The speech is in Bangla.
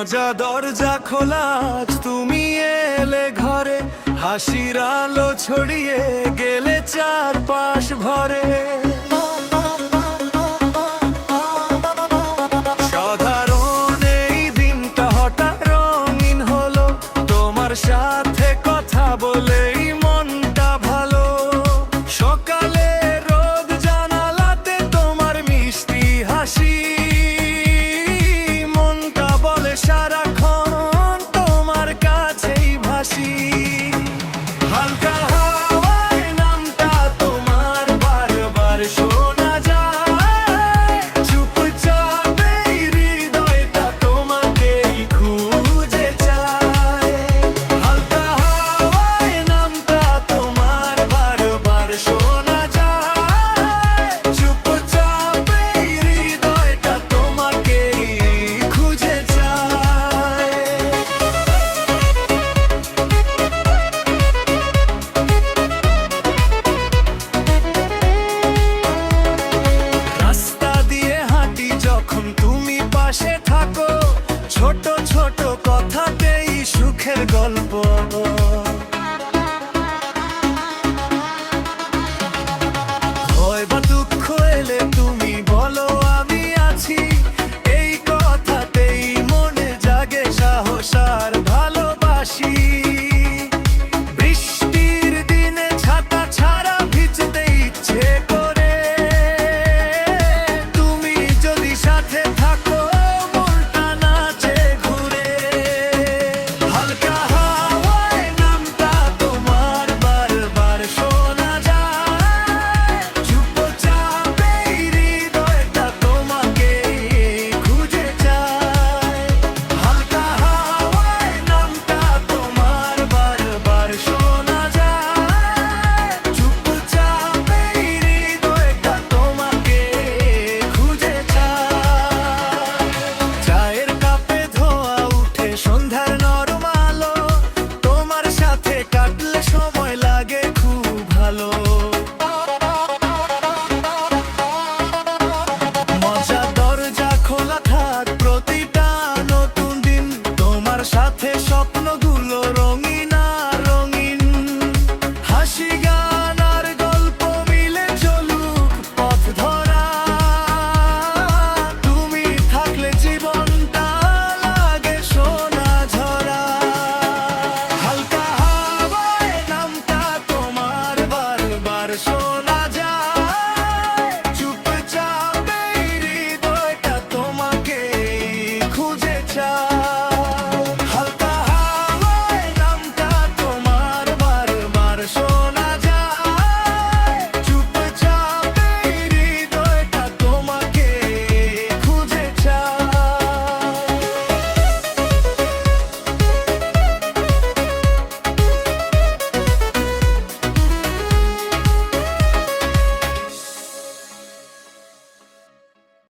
মজা দরজা খোলা, আজ তুমি এলে ঘরে, হাসির আলো ছড়িয়ে গেলে চারপাশ ভরে। সাধারণ এই দিনটা হঠাৎ রঙিন হলো, তোমার সাথে কথা বলেই মনটা ভালো। সকালে রোদ জানালাতে তোমার মিষ্টি হাসি, মনটা বলে সারাক্ষণ তোমার কাছেই ভাসি। হালকা হাওয়ায় নামটা তোমার বারবার শোনা যায়, চুপচাপ এই হৃদয়টা তোমাকেই খুঁজে চায়। হালকা হাওয়ায় নামটা তোমার বারবার শোনা যায়, চুপচাপ এই হৃদয়টা তোমাকেই খুঁজে চায়। রাস্তা দিয়ে হাঁটি যখন তুমি পাশে থাকো, ছোট ছোট কথাতেই সুখের গল্প। ভয় বা দুঃখ এলে তুমি বলো আমি আছি, এই কথাতেই মনে জাগে সাহস আর ভালোবাসি। বৃষ্টির দিনে ছাতা ছাড়া ভিজতে ইচ্ছে করে, তুমি যদি সাথে থাকো মনটা নাচে ঘুরে। হালকা হাওয়ায় নামটা তোমার বারবার শোনা যায়, চুপচাপ এই হৃদয়টা তোমাকেই খুঁজে চায়। হালকা হাওয়ায় নামটা তোমার বারবার শোনা যায়, চুপচাপ এই হৃদয়টা তোমাকেই খুঁজে চায়। চায়ের কাপে ধোয়া উঠে সন্ধ্যার নরম আলো, তোমার সাথে কাটলে সময় লাগে খুব ভালো। মজা দরজা খোলা থাক প্রতিটা নতুন দিন, তোমার সাথে স্বপ্নগুলো রঙিন আর রঙিন। হাসি গান আর গল্প মিলে চলুক পথ ধরা, তুমি থাকলে জীবনটা লাগে সোনা ঝরা। হালকা হাওয়ায় নামটা তোমার বারবার শোনা যায়, চুপচাপ এই হৃদয়টা তোমাকেই খুঁজে চায়।